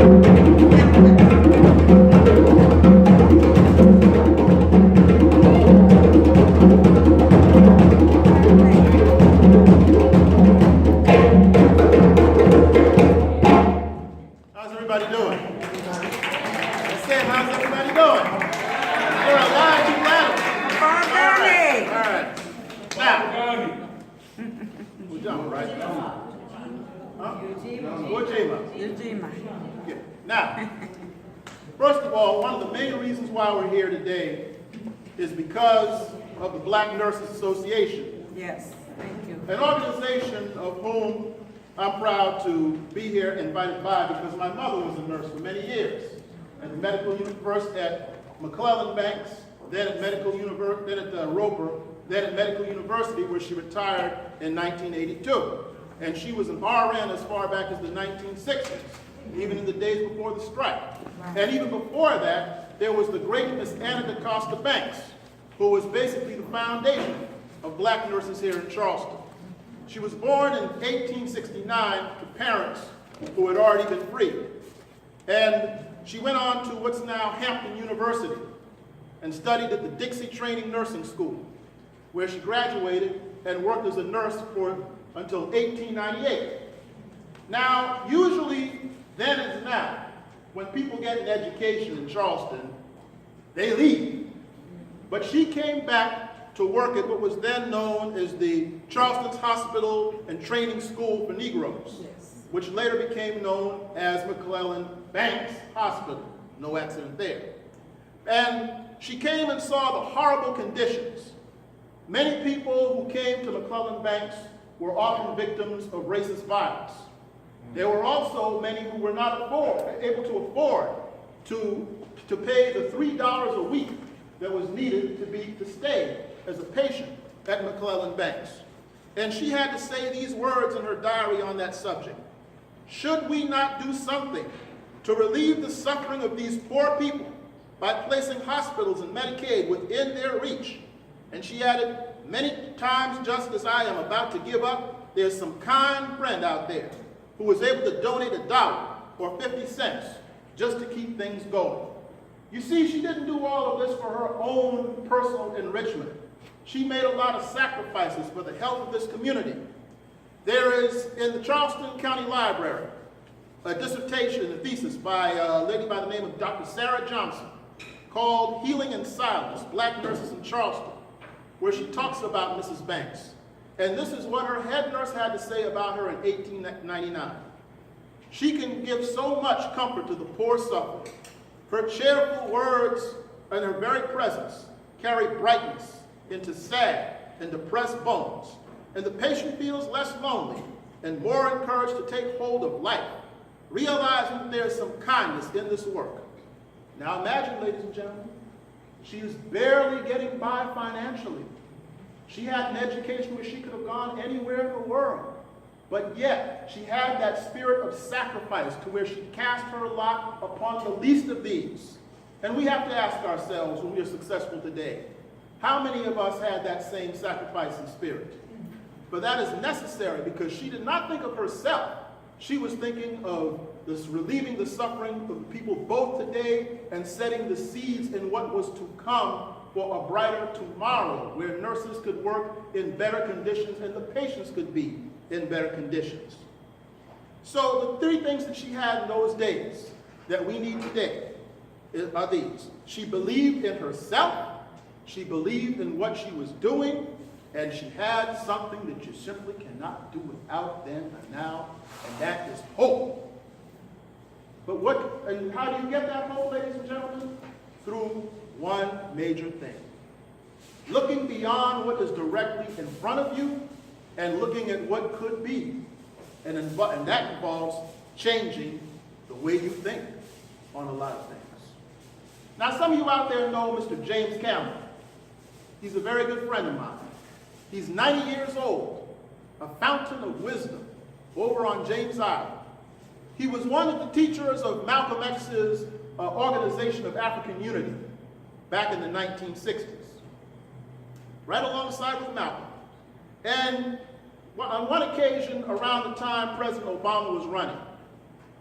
How's everybody doing? I said, how's everybody doing? You're alive, you got it. All right. Now, we're done, right? Huh? Ujima. Yeah. Now, first of all, one of the main reasons why we're here today is because of the Black Nurses Association. Yes, thank you. An organization of whom I'm proud to be here invited by because my mother was a nurse for many years at the Medical University at McClellan Banks, then at Medical University, then at Roper, then at Medical University, where she retired in 1982. And she was an RN as far back as the 1960s, even in the days before the strike. And even before that, there was the great Miss Anna DaCosta Banks, who was basically the foundation of black nurses here in Charleston. She was born in 1869 to parents who had already been freed. And she went on to what's now Hampton University and studied at the Dixie Training Nursing School, where she graduated and worked as a nurse until 1898. Now, usually, then as now, when people get an education in Charleston, they leave. But she came back to work at what was then known as the Charleston's Hospital and Training School for Negroes, Yes. which later became known as McClellan Banks Hospital. No accident there. And she came and saw the horrible conditions. Many people who came to McClellan Banks were often victims of racist violence. There were also many who were not able to afford to pay the $3 a week that was needed to stay as a patient at McClellan Banks. And she had to say these words in her diary on that subject. Should we not do something to relieve the suffering of these poor people by placing hospitals and Medicaid within their reach? And she added, many times just as I am about to give up, there's some kind friend out there who was able to donate $1 or 50 cents just to keep things going. You see, she didn't do all of this for her own personal enrichment. She made a lot of sacrifices for the health of this community. There is, in the Charleston County Library, a dissertation, a thesis by a lady by the name of Dr. Sarah Johnson called Healing in Silence, Black Nurses in Charleston, where she talks about Mrs. Banks. And this is what her head nurse had to say about her in 1899. She can give so much comfort to the poor suffering. Her cheerful words and her very presence carry brightness into sad and depressed bones, and the patient feels less lonely and more encouraged to take hold of life, realizing that there is some kindness in this work. Now imagine, ladies and gentlemen, she is barely getting by financially. She had an education where she could have gone anywhere in the world, but yet she had that spirit of sacrifice to where she cast her lot upon the least of these. And we have to ask ourselves when we are successful today, how many of us had that same sacrificing spirit? But that is necessary because she did not think of herself. She was thinking of this relieving the suffering of people both today and setting the seeds in what was to come for a brighter tomorrow, where nurses could work in better conditions and the patients could be in better conditions. So the three things that she had in those days that we need today are these. She believed in herself, she believed in what she was doing, and she had something that you simply cannot do without then and now, and that is hope. But how do you get that hope, ladies and gentlemen? Through one major thing. Looking beyond what is directly in front of you and looking at what could be. And that involves changing the way you think on a lot of things. Now, some of you out there know Mr. James Campbell. He's a very good friend of mine. He's 90 years old, a fountain of wisdom over on James Island. He was one of the teachers of Malcolm X's Organization of African Unity back in the 1960s, right alongside with Malcolm. And on one occasion, around the time President Obama was running,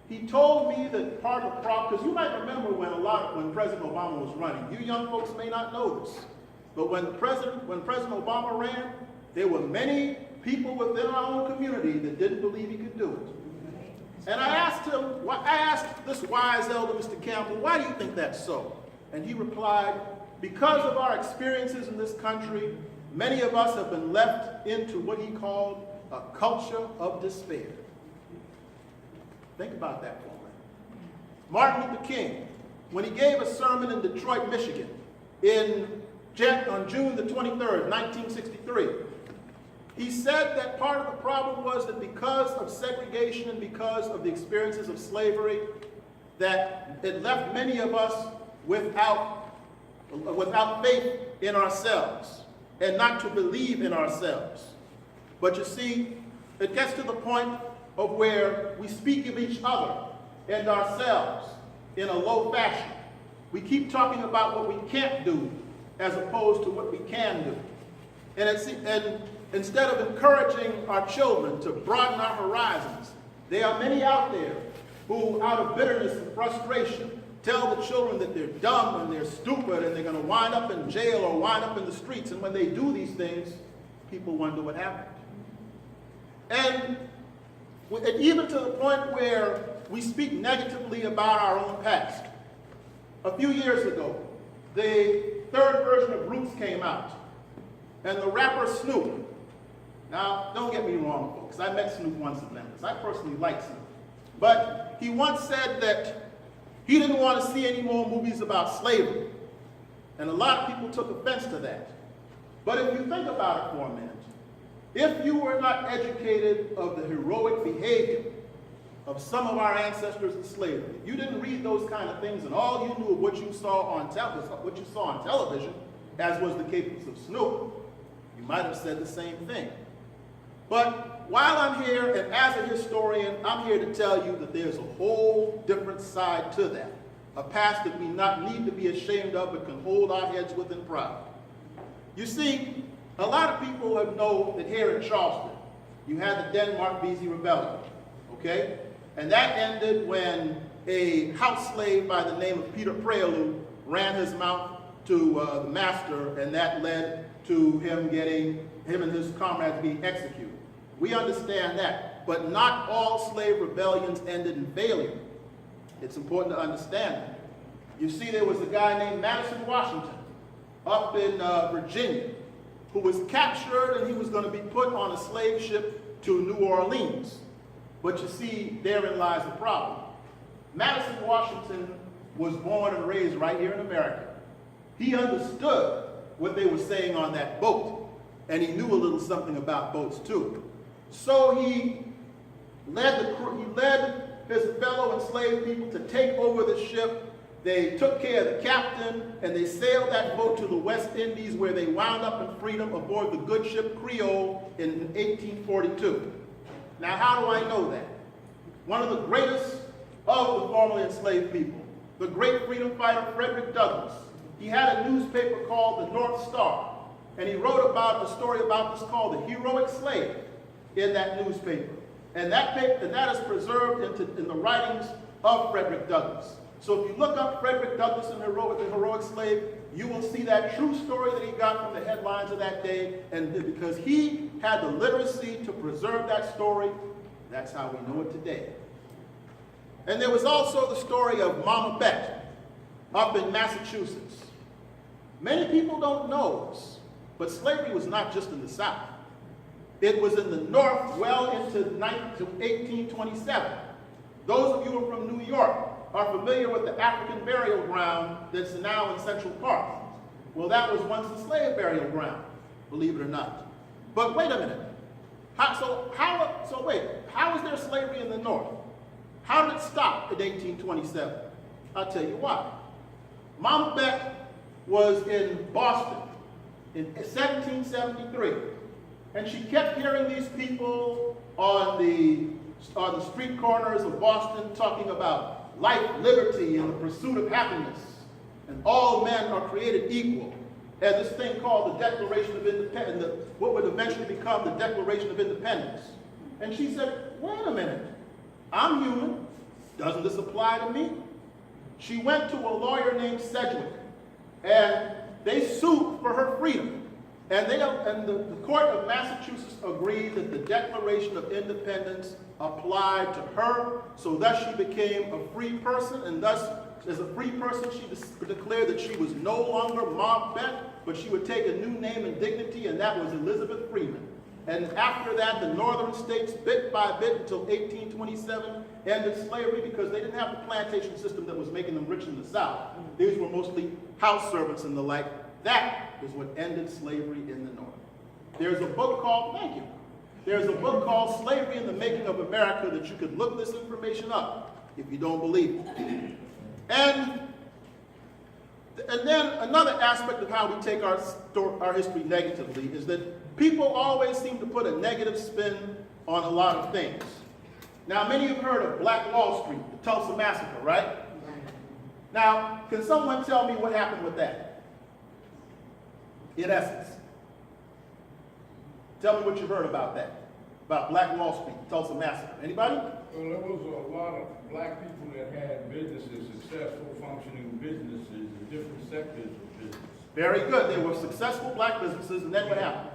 he told me that part of the problem, because you might remember when President Obama was running, you young folks may not know this, but when President Obama ran, there were many people within our own community that didn't believe he could do it. And I asked this wise elder, Mr. Campbell, why do you think that's so? And he replied, because of our experiences in this country, many of us have been left into what he called a culture of despair. Think about that for a minute. Martin Luther King, when he gave a sermon in Detroit, Michigan, on June the 23rd, 1963, he said that part of the problem was that because of segregation and because of the experiences of slavery, that it left many of us without faith in ourselves and not to believe in ourselves. But you see, it gets to the point of where we speak of each other and ourselves in a low fashion. We keep talking about what we can't do as opposed to what we can do. And instead of encouraging our children to broaden our horizons, there are many out there who, out of bitterness and frustration, tell the children that they're dumb and they're stupid and they're going to wind up in jail or wind up in the streets. And when they do these things, people wonder what happened. And even to the point where we speak negatively about our own past. A few years ago, the third version of Roots came out, and the rapper Snoop. Now, don't get me wrong, folks. I met Snoop once in Memphis. I personally like Snoop. But he once said that he didn't want to see any more movies about slavery. And a lot of people took offense to that. But if you think about it for a minute, if you were not educated of the heroic behavior of some of our ancestors in slavery, you didn't read those kind of things, and all you knew of what you saw on television, as was the case of Snoop, you might have said the same thing. But while I'm here, and as a historian, I'm here to tell you that there's a whole different side to that, a past that we not need to be ashamed of, but can hold our heads with in pride. You see, a lot of people have known that here in Charleston, you had the Denmark Vesey Rebellion, okay? And that ended when a house slave by the name of Peter Prelude ran his mouth to the master, and that led to him and his comrades being executed. We understand that, but not all slave rebellions ended in failure. It's important to understand that. You see, there was a guy named Madison Washington up in Virginia who was captured, and he was going to be put on a slave ship to New Orleans. But you see, therein lies the problem. Madison Washington was born and raised right here in America. He understood what they were saying on that boat, and he knew a little something about boats too. So he led his fellow enslaved people to take over the ship. They took care of the captain, and they sailed that boat to the West Indies, where they wound up in freedom aboard the good ship Creole in 1842. Now, how do I know that? One of the greatest of the formerly enslaved people, the great freedom fighter Frederick Douglass, he had a newspaper called the North Star, and he wrote about a story about this called The Heroic Slave in that newspaper. And that is preserved in the writings of Frederick Douglass. So if you look up Frederick Douglass and the Heroic Slave, you will see that true story that he got from the headlines of that day. And because he had the literacy to preserve that story, that's how we know it today. And there was also the story of Mama Bet up in Massachusetts. Many people don't know this, but slavery was not just in the South. It was in the North well into 1827. Those of you who are from New York are familiar with the African burial ground that's now in Central Park. Well, that was once the slave burial ground, believe it or not. But wait a minute. How was there slavery in the North? How did it stop in 1827? I'll tell you why. Mama Bet was in Boston in 1773, and she kept hearing these people on the street corners of Boston talking about life, liberty, and the pursuit of happiness, and all men are created equal, and this thing called the Declaration of Independence, what would eventually become the Declaration of Independence. And she said, wait a minute, I'm human, Doesn't this apply to me? She went to a lawyer named Sedgwick, and they sued for her freedom. And the court of Massachusetts agreed that the Declaration of Independence applied to her, so thus she became a free person, and thus, as a free person, she declared that she was no longer Ma Beth, but she would take a new name and dignity, and that was Elizabeth Freeman. And after that, the northern states, bit by bit, until 1827, ended slavery because they didn't have the plantation system that was making them rich in the South. These were mostly house servants and the like. That is what ended slavery in the North. There's a book called, thank you, there's a book called Slavery in the Making of America that you could look this information up if you don't believe it. And then another aspect of how we take our history negatively is that people always seem to put a negative spin on a lot of things. Now, many of you have heard of Black Wall Street, the Tulsa Massacre, right? Now, can someone tell me what happened with that? In essence. Tell me what you've heard about that, about Black Wall Street, the Tulsa Massacre. Anybody? Well, there was a lot of black people that had businesses, successful functioning businesses in different sectors of business. Very good. There were successful black businesses, and then what happened?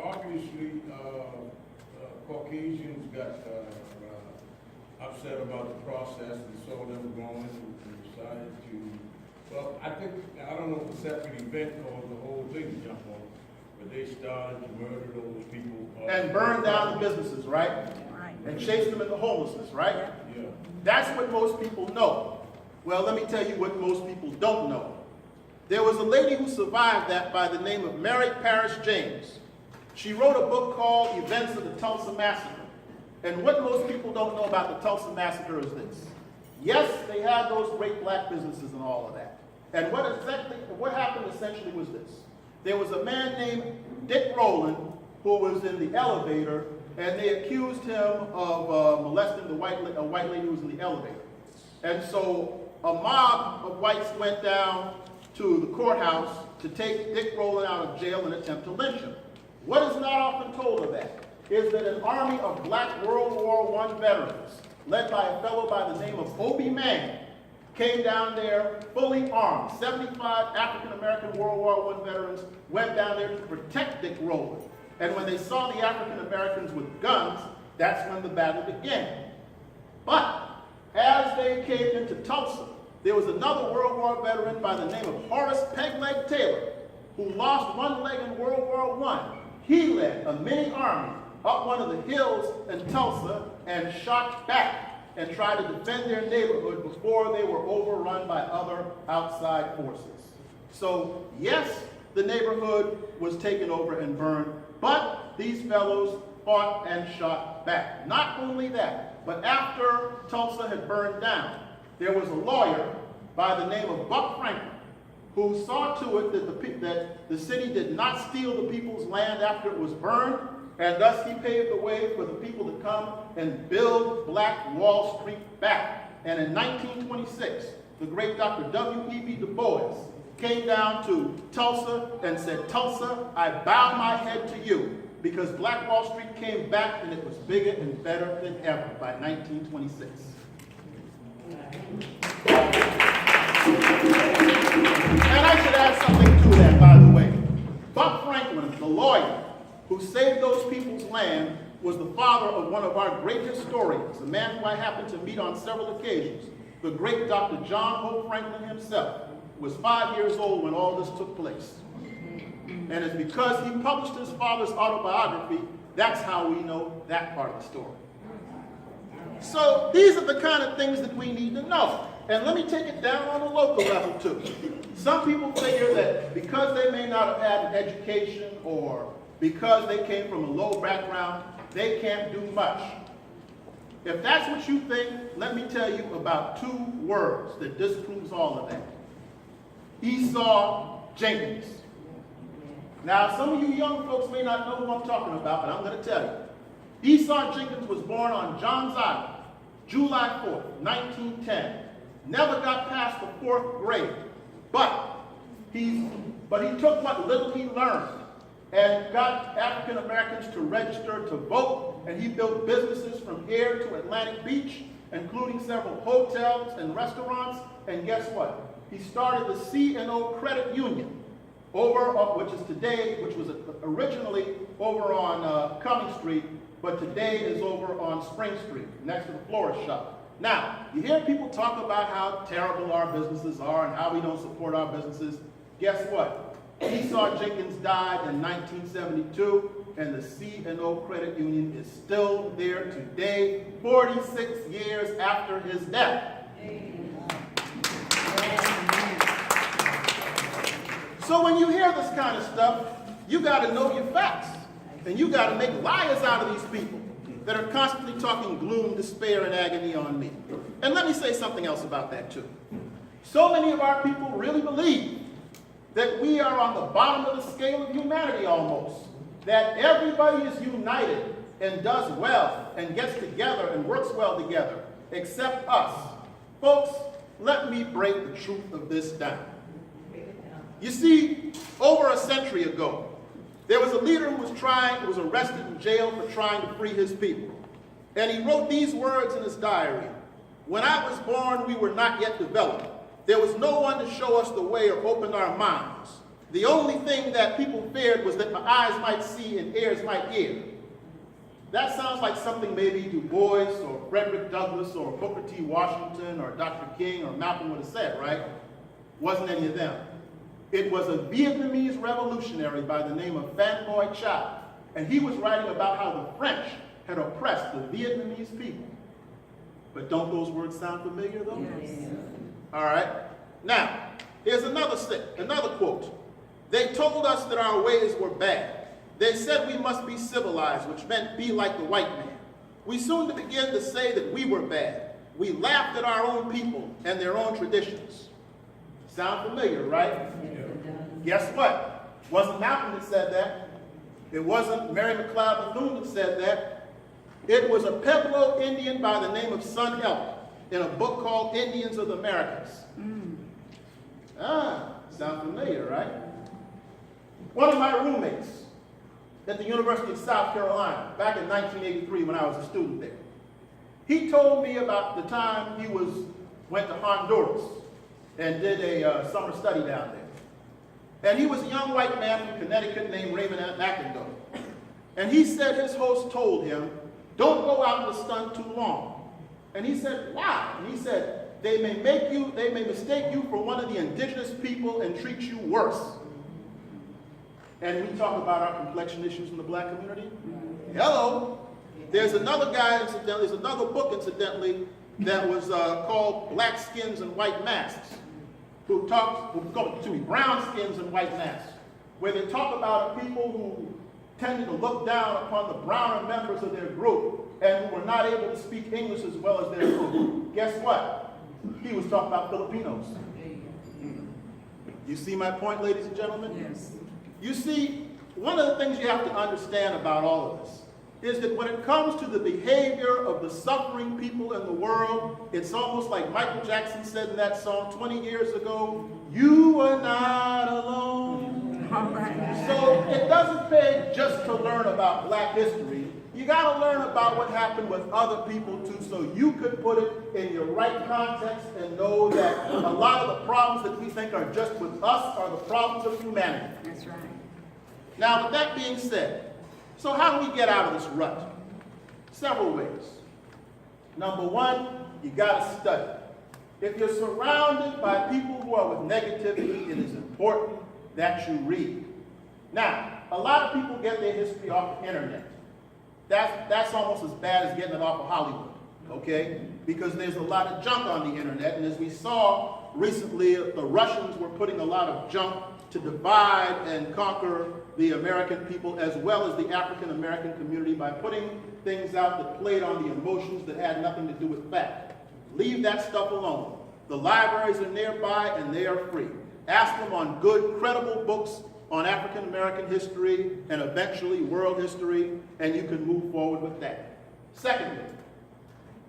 Obviously, Caucasians got upset about the process and saw them going and decided to. Well, I don't know if a separate event caused the whole thing to jump on, but they started to murder those people. And burn down the businesses, right? Right. And chase them into homelessness, right? Yeah. That's what most people know. Well, let me tell you what most people don't know. There was a lady who survived that by the name of Mary Parrish James. She wrote a book called Events of the Tulsa Massacre. And what most people don't know about the Tulsa Massacre is this. Yes, they had those great black businesses and all of that. And what happened essentially was this. There was a man named Dick Rowland who was in the elevator, and they accused him of molesting a white lady who was in the elevator. And so a mob of whites went down to the courthouse to take Dick Rowland out of jail and attempt to lynch him. What is not often told of that is that an army of black World War I veterans, led by a fellow by the name of Obie Mann, came down there fully armed. 75 African-American World War I veterans went down there to protect Dick Rowland. And when they saw the African-Americans with guns, that's when the battle began. But as they came into Tulsa, there was another World War veteran by the name of Horace Pegleg Taylor, who lost one leg in World War I. He led a mini army up one of the hills in Tulsa and shot back and tried to defend their neighborhood before they were overrun by other outside forces. So yes, the neighborhood was taken over and burned, but these fellows fought and shot back. Not only that, but after Tulsa had burned down, there was a lawyer by the name of Buck Franklin who saw to it that the city did not steal the people's land after it was burned, and thus he paved the way for the people to come and build Black Wall Street back. And in 1926, the great Dr. W.E.B. Du Bois came down to Tulsa and said, "Tulsa, I bow my head to you," because Black Wall Street came back and it was bigger and better than ever by 1926. And I should add something to that, by the way. Buck Franklin, the lawyer who saved those people's land, was the father of one of our great historians, a man who I happened to meet on several occasions, the great Dr. John Hope Franklin himself, was 5 years old when all this took place. And it's because he published his father's autobiography, that's how we know that part of the story. So these are the kind of things that we need to know. And let me take it down on a local level too. Some people figure that because they may not have had an education or because they came from a low background, they can't do much. If that's what you think, let me tell you about two words that disproves all of that. Esau Jenkins. Now, some of you young folks may not know who I'm talking about, but I'm going to tell you. Esau Jenkins was born on Johns Island, July 4th, 1910. Never got past the 4th grade, but he took what little he learned and got African Americans to register to vote and he built businesses from here to Atlantic Beach, including several hotels and restaurants. And guess what? He started the C&O Credit Union, which was originally over on Cumming Street, but today is over on Spring Street, next to the florist shop. Now, you hear people talk about how terrible our businesses are and how we don't support our businesses. Guess what? Esau Jenkins died in 1972, and the C&O Credit Union is still there today, 46 years after his death. So when you hear this kind of stuff, you got to know your facts, and you got to make liars out of these people that are constantly talking gloom, despair, and agony on me. And let me say something else about that too. So many of our people really believe that we are on the bottom of the scale of humanity almost, that everybody is united and does well and gets together and works well together, except us. Folks, let me break the truth of this down. You see, over a century ago, there was a leader who was arrested and jailed for trying to free his people. And he wrote these words in his diary: "When I was born, we were not yet developed. There was no one to show us the way or open our minds. The only thing that people feared was that my eyes might see and ears might hear." That sounds like something maybe Du Bois or Frederick Douglass or Booker T. Washington or Dr. King or Malcolm would have said, right? Wasn't any of them. It was a Vietnamese revolutionary by the name of Phan Boi Chau, and he was writing about how the French had oppressed the Vietnamese people. But don't those words sound familiar though? Yes. All right. Now, here's another quote. "They told us that our ways were bad. They said we must be civilized, which meant be like the white man. We soon began to say that we were bad. We laughed at our own people and their own traditions." Sound familiar, right? Guess what? It wasn't Malcolm that said that. It wasn't Mary McLeod Bethune that said that. It was a Pueblo Indian by the name of Son Elk in a book called Indians of the Americas. Sound familiar, right? One of my roommates at the University of South Carolina back in 1983 when I was a student there, he told me about the time he went to Honduras and did a summer study down there. And he was a young white man from Connecticut named Raymond McIndoe. And he said his host told him, "Don't go out in the sun too long." And he said, "Why?" And he said, they may mistake you for one of the indigenous people and treat you worse." And we talk about our complexion issues in the black community. Hello. There's another guy, incidentally, there's another book, incidentally, that was called Black Skins and White Masks, brown skins and white masks, where they talk about people who tended to look down upon the browner members of their group and who were not able to speak English as well as their group. Guess what? He was talking about Filipinos. You see my point, ladies and gentlemen? Yes. You see, one of the things you have to understand about all of this is that when it comes to the behavior of the suffering people in the world, it's almost like Michael Jackson said in that song 20 years ago, "You are not alone." All right. So it doesn't pay just to learn about black history. You got to learn about what happened with other people too, so you could put it in your right context and know that a lot of the problems that we think are just with us are the problems of humanity. That's right. Now, with that being said, so how do we get out of this rut? Several ways. Number one, you got to study. If you're surrounded by people who are with negativity, it is important that you read. Now, a lot of people get their history off the internet. That's almost as bad as getting it off of Hollywood, okay? Because there's a lot of junk on the internet, and as we saw recently, the Russians were putting a lot of junk to divide and conquer the American people as well as the African American community by putting things out that played on the emotions that had nothing to do with fact. Leave that stuff alone. The libraries are nearby and they are free. Ask them on good, credible books on African American history and eventually world history, and you can move forward with that. Secondly,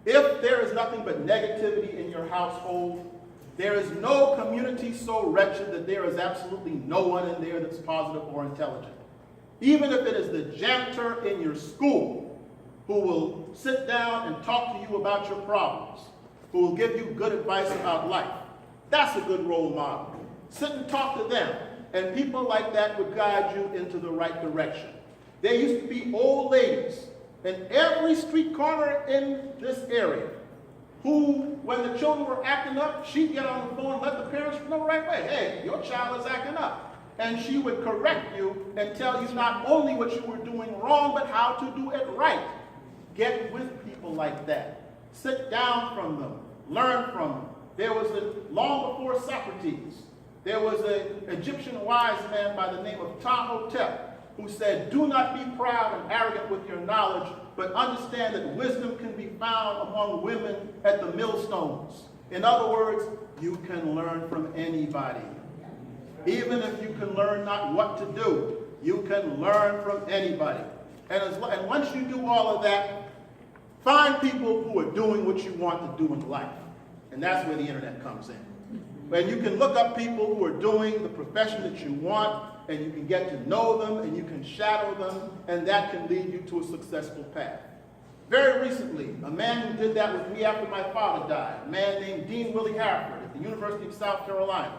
if there is nothing but negativity in your household, there is no community so wretched that there is absolutely no one in there that's positive or intelligent. Even if it is the janitor in your school, who will sit down and talk to you about your problems, who will give you good advice about life. That's a good role model. Sit and talk to them, and people like that would guide you into the right direction. There used to be old ladies in every street corner in this area who, when the children were acting up, she'd get on the phone and let the parents know right away, hey, your child is acting up. And she would correct you and tell you not only what you were doing wrong, but how to do it right. Get with people like that. Sit down from them. Learn from them. There was long before Socrates, there was an Egyptian wise man by the name of Ptahhotep who said, do not be proud and arrogant with your knowledge, but understand that wisdom can be found among women at the millstones. In other words, you can learn from anybody. Even if you can learn not what to do, you can learn from anybody. And once you do all of that, find people who are doing what you want to do in life. And that's where the internet comes in. And you can look up people who are doing the profession that you want, and you can get to know them, and you can shadow them, and that can lead you to a successful path. Very recently, a man who did that with me after my father died, a man named Dean Willie Harford at the University of South Carolina.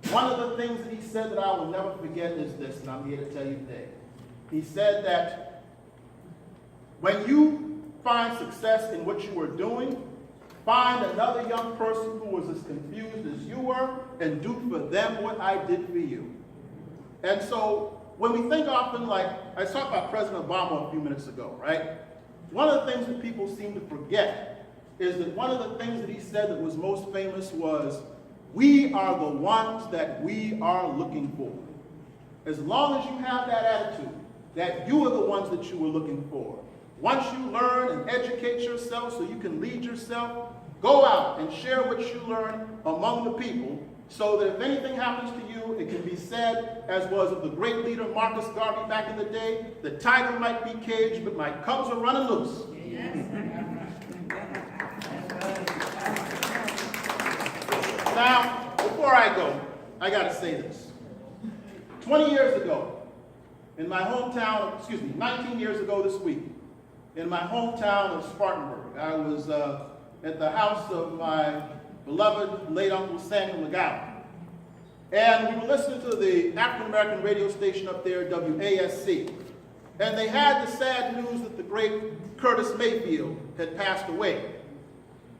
One of the things that he said that I will never forget is this, and I'm here to tell you today. He said that when you find success in what you are doing, find another young person who was as confused as you were and do for them what I did for you. And so when we think often, like I talked about President Obama a few minutes ago, right? One of the things that people seem to forget is that one of the things that he said that was most famous was, we are the ones that we are looking for. As long as you have that attitude, that you are the ones that you were looking for. Once you learn and educate yourself so you can lead yourself, go out and share what you learn among the people so that if anything happens to you, it can be said, as was of the great leader Marcus Garvey back in the day, the tiger might be caged, but my cubs are running loose. Yes. Now, before I go, I got to say this. 20 years ago, in my hometown, 19 years ago this week, in my hometown of Spartanburg, I was at the house of my beloved late Uncle Samuel McGowan. And we were listening to the African-American radio station up there, WASC. And they had the sad news that the great Curtis Mayfield had passed away.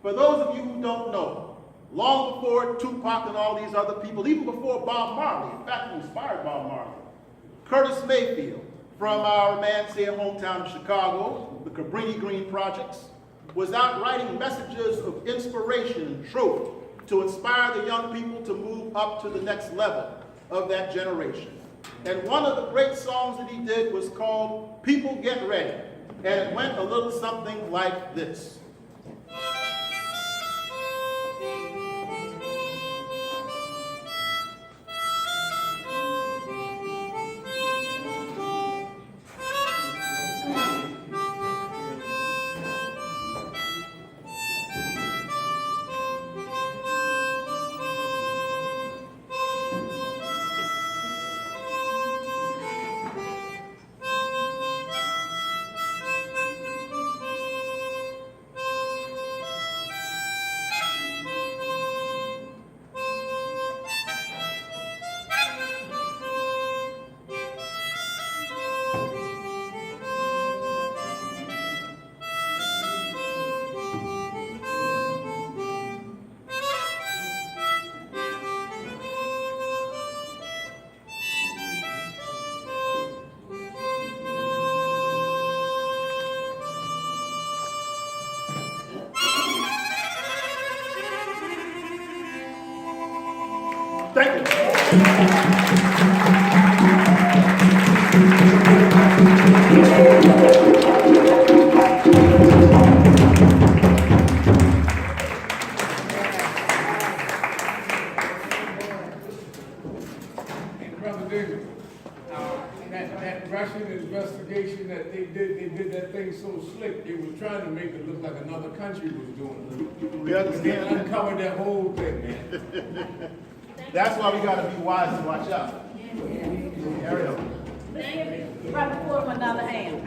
For those of you who don't know, long before Tupac and all these other people, even before Bob Marley, in fact, he inspired Bob Marley, Curtis Mayfield, from our man's here hometown of Chicago, the Cabrini Green Projects, was out writing messages of inspiration and truth to inspire the young people to move up to the next level of that generation. And one of the great songs that he did was called People Get Ready. And it went a little something like this. Thank you. Brother David, that Russian investigation that they did that thing so slick, they were trying to make it look like another country was doing it. We understand. They uncovered that whole thing, man. That's why we got to be wise and watch out. Ariel. Thank you. Brother Fordham, another hand.